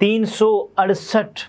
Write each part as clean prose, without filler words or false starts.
368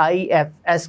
IFS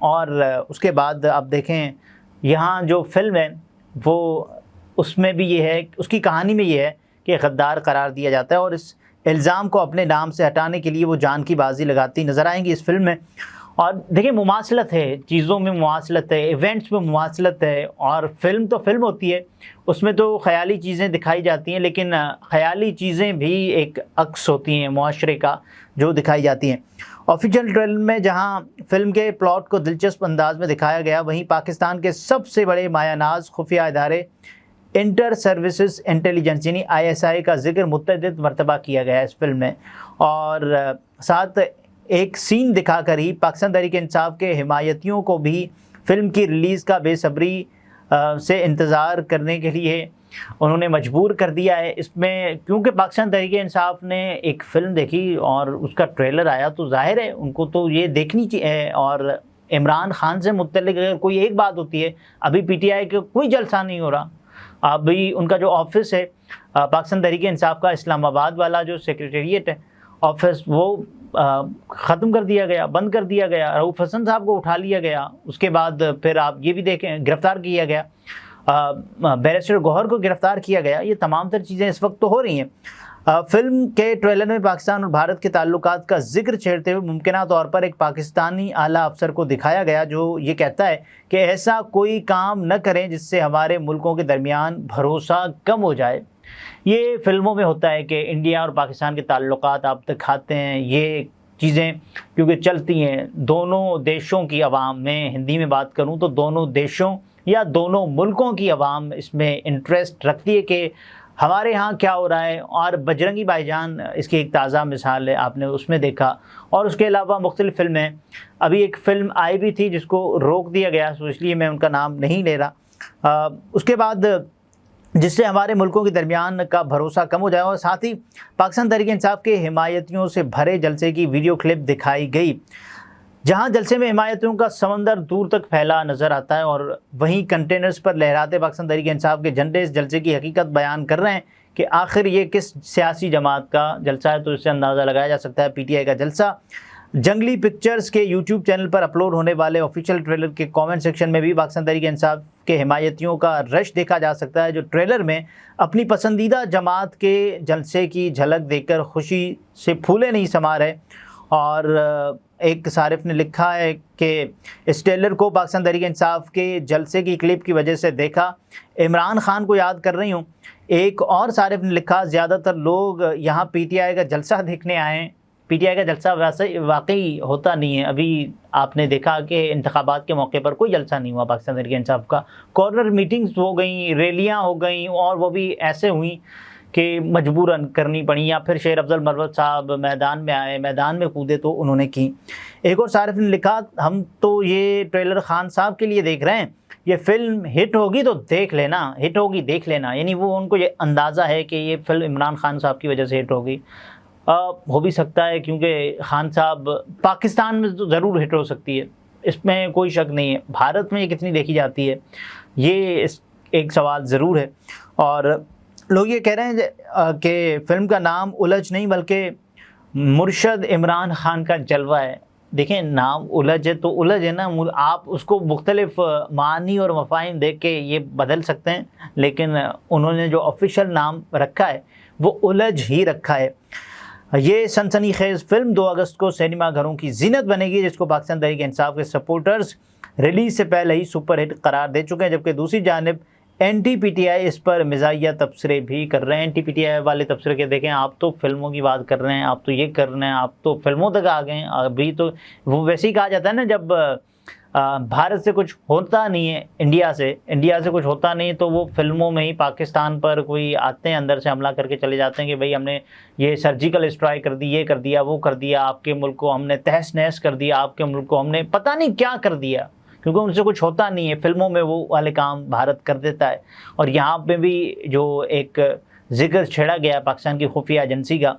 اور اس کے بعد آپ دیکھیں یہاں جو فلم ہے وہ اس میں بھی یہ ہے، اس کی کہانی میں یہ ہے کہ غدار قرار دیا جاتا ہے اور اس الزام کو اپنے نام سے ہٹانے کے لیے وہ جان کی بازی لگاتی نظر آئیں گی اس فلم میں۔ اور دیکھیں مماثلت ہے، چیزوں میں مماثلت ہے، ایونٹس میں مماثلت ہے، اور فلم تو فلم ہوتی ہے، اس میں تو خیالی چیزیں دکھائی جاتی ہیں، لیکن خیالی چیزیں بھی ایک عکس ہوتی ہیں معاشرے کا جو دکھائی جاتی ہیں۔ آفیشیل ٹریلر میں جہاں فلم کے پلاٹ کو دلچسپ انداز میں دکھایا گیا، وہیں پاکستان کے سب سے بڑے مایہ ناز خفیہ ادارے انٹر سروسز انٹیلیجنس یعنی ISI کا ذکر متعدد مرتبہ کیا گیا ہے اس فلم میں، اور ساتھ ایک سین دکھا کر ہی پاکستان تحریک انصاف کے حمایتیوں کو بھی فلم کی ریلیز کا بے صبری سے انتظار کرنے کے لیے انہوں نے مجبور کر دیا ہے۔ اس میں کیونکہ پاکستان تحریک انصاف نے ایک فلم دیکھی اور اس کا ٹریلر آیا تو ظاہر ہے ان کو تو یہ دیکھنی چاہیے، اور عمران خان سے متعلق اگر کوئی ایک بات ہوتی ہے، ابھی PTI کا کوئی جلسہ نہیں ہو رہا، ابھی ان کا جو آفس ہے پاکستان تحریک انصاف کا اسلام آباد والا جو سیکریٹریٹ ہے آفس، وہ ختم کر دیا گیا، بند کر دیا گیا، رؤوف حسن صاحب کو اٹھا لیا گیا، اس کے بعد پھر آپ یہ بھی دیکھیں گرفتار کیا گیا، بیرسٹر گوہر کو گرفتار کیا گیا۔ یہ تمام تر چیزیں اس وقت تو ہو رہی ہیں۔ فلم کے ٹریلر میں پاکستان اور بھارت کے تعلقات کا ذکر چھیڑتے ہوئے ممکنہ طور پر ایک پاکستانی اعلیٰ افسر کو دکھایا گیا جو یہ کہتا ہے کہ ایسا کوئی کام نہ کریں جس سے ہمارے ملکوں کے درمیان بھروسہ کم ہو جائے۔ یہ فلموں میں ہوتا ہے کہ انڈیا اور پاکستان کے تعلقات آپ تک کھاتے ہیں، یہ چیزیں کیونکہ چلتی ہیں دونوں دیشوں کی عوام، میں ہندی میں بات کروں تو دونوں دیشوں یا دونوں ملکوں کی عوام اس میں انٹرسٹ رکھتی ہے کہ ہمارے ہاں کیا ہو رہا ہے، اور بجرنگی بھائی جان اس کی ایک تازہ مثال ہے، آپ نے اس میں دیکھا، اور اس کے علاوہ مختلف فلمیں، ابھی ایک فلم آئی بھی تھی جس کو روک دیا گیا تو اس لیے میں ان کا نام نہیں لے رہا، اس کے بعد جس سے ہمارے ملکوں کے درمیان کا بھروسہ کم ہو جائے، اور ساتھ ہی پاکستان تحریک انصاف کے حمایتیوں سے بھرے جلسے کی ویڈیو کلپ دکھائی گئی، جہاں جلسے میں حمایتیوں کا سمندر دور تک پھیلا نظر آتا ہے، اور وہیں کنٹینرز پر لہراتے پاکستان تحریک انصاف کے جھنڈے اس جلسے کی حقیقت بیان کر رہے ہیں کہ آخر یہ کس سیاسی جماعت کا جلسہ ہے، تو اس سے اندازہ لگایا جا سکتا ہے PTI کا جلسہ۔ جنگلی پکچرز کے YouTube چینل پر اپلوڈ ہونے والے آفیشیل ٹریلر کے کامنٹ سیکشن میں بھی پاکستان تحریک انصاف کے حمایتیوں کا رش دیکھا جا سکتا ہے، جو ٹریلر میں اپنی پسندیدہ جماعت کے جلسے کی جھلک دیکھ کر خوشی سے پھولے نہیں سما رہے۔ اور ایک صارف نے لکھا ہے کہ اس ٹریلر کو پاکستان تحریک انصاف کے جلسے کی کلپ کی وجہ سے دیکھا، عمران خان کو یاد کر رہی ہوں۔ ایک اور صارف نے لکھا زیادہ تر لوگ یہاں PTI کا جلسہ دیکھنے آئے ہیں، PTI کا جلسہ ویسے واقعی ہوتا نہیں ہے، ابھی آپ نے دیکھا کہ انتخابات کے موقع پر کوئی جلسہ نہیں ہوا پاکستان تحریک انصاف کا، کارنر میٹنگز ہو گئیں، ریلیاں ہو گئیں، اور وہ بھی ایسے ہوئیں کہ مجبوراً کرنی پڑی، یا پھر شیر افضل مروت صاحب میدان میں آئے، میدان میں کودے تو انہوں نے کی۔ ایک اور صارف نے لکھا ہم تو یہ ٹریلر خان صاحب کے لیے دیکھ رہے ہیں، یہ فلم ہٹ ہوگی تو دیکھ لینا، ہٹ ہوگی دیکھ لینا، یعنی وہ ان کو یہ اندازہ ہے کہ یہ فلم عمران خان صاحب کی وجہ سے ہٹ ہوگی۔ ہو بھی سکتا ہے کیونکہ خان صاحب پاکستان میں تو ضرور ہٹ ہو سکتی ہے، اس میں کوئی شک نہیں ہے، بھارت میں یہ کتنی دیکھی جاتی ہے یہ ایک سوال ضرور ہے۔ اور لوگ یہ کہہ رہے ہیں کہ فلم کا نام الجھ نہیں بلکہ مرشد عمران خان کا جلوہ ہے۔ دیکھیں نام الجھ ہے تو الجھ ہے نا، آپ اس کو مختلف معانی اور مفاہیم دیکھ کے یہ بدل سکتے ہیں، لیکن انہوں نے جو آفیشیل نام رکھا ہے وہ الجھ ہی رکھا ہے۔ یہ سنسنی خیز فلم 2 اگست کو سینما گھروں کی زینت بنے گی، جس کو پاکستان تحریک انصاف کے سپورٹرز ریلیز سے پہلے ہی سپر ہٹ قرار دے چکے ہیں، جبکہ دوسری جانب NTPTI اس پر مزاحیہ تبصرے بھی کر رہے ہیں۔ NTPTI والے تبصرے کے دیکھیں آپ تو فلموں کی بات کر رہے ہیں، آپ تو یہ کر رہے ہیں، آپ تو فلموں تک آ گئے ہیں، ابھی تو وہ ویسے ہی کہا جاتا ہے نا جب بھارت سے کچھ ہوتا نہیں ہے، انڈیا سے کچھ ہوتا نہیں تو وہ فلموں میں ہی پاکستان پر کوئی آتے ہیں اندر سے حملہ کر کے چلے جاتے ہیں کہ بھئی ہم نے یہ سرجیکل اسٹرائک کر دی، یہ کر دیا، وہ کر دیا، آپ کے ملک کو ہم نے تہس نہس کر دیا، آپ کے ملک کو ہم نے پتہ نہیں کیا کر دیا، کیونکہ ان سے کچھ ہوتا نہیں ہے، فلموں میں وہ والے کام بھارت کر دیتا ہے۔ اور یہاں پہ بھی جو ایک ذکر چھیڑا گیا پاکستان کی خفیہ ایجنسی کا،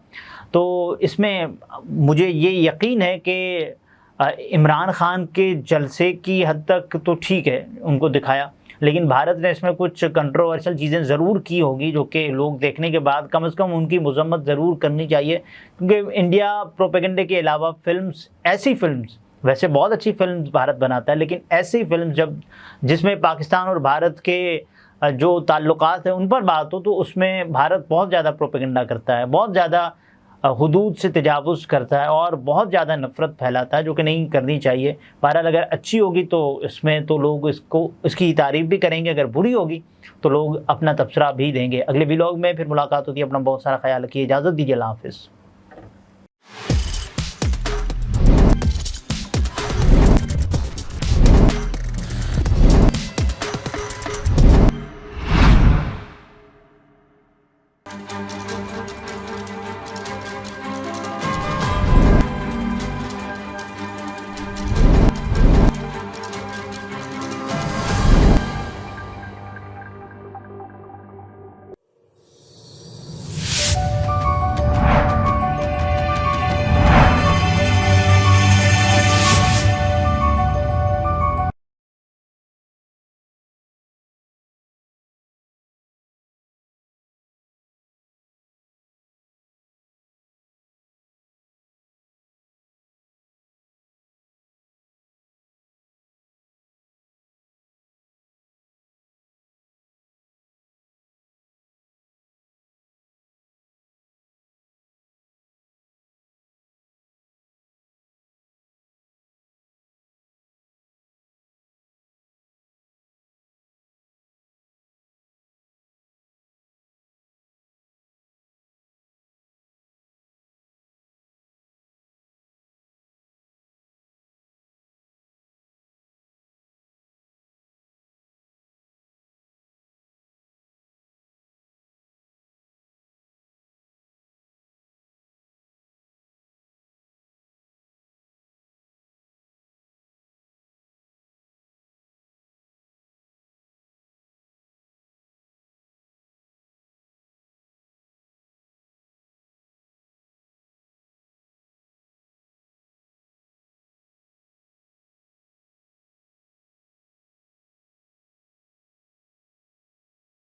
تو اس میں مجھے یہ یقین ہے کہ عمران خان کے جلسے کی حد تک تو ٹھیک ہے ان کو دکھایا، لیکن بھارت نے اس میں کچھ کنٹروورشل چیزیں ضرور کی ہوگی جو کہ لوگ دیکھنے کے بعد کم از کم ان کی مذمت ضرور کرنی چاہیے، کیونکہ انڈیا پروپیگنڈے کے علاوہ ایسی فلمز ویسے بہت اچھی فلم بھارت بناتا ہے، لیکن ایسی فلم جس میں پاکستان اور بھارت کے جو تعلقات ہیں ان پر بات ہو، تو اس میں بھارت بہت زیادہ پروپیگنڈا کرتا ہے، بہت زیادہ حدود سے تجاوز کرتا ہے اور بہت زیادہ نفرت پھیلاتا ہے، جو کہ نہیں کرنی چاہیے۔ بہرحال اگر اچھی ہوگی تو اس میں تو لوگ اس کی تعریف بھی کریں گے، اگر بری ہوگی تو لوگ اپنا تبصرہ بھی دیں گے۔ اگلے ولاگ میں پھر ملاقات ہوتی ہے، اپنا بہت سارا خیال رکھیے، اجازت دیجیے، اللہ حافظ۔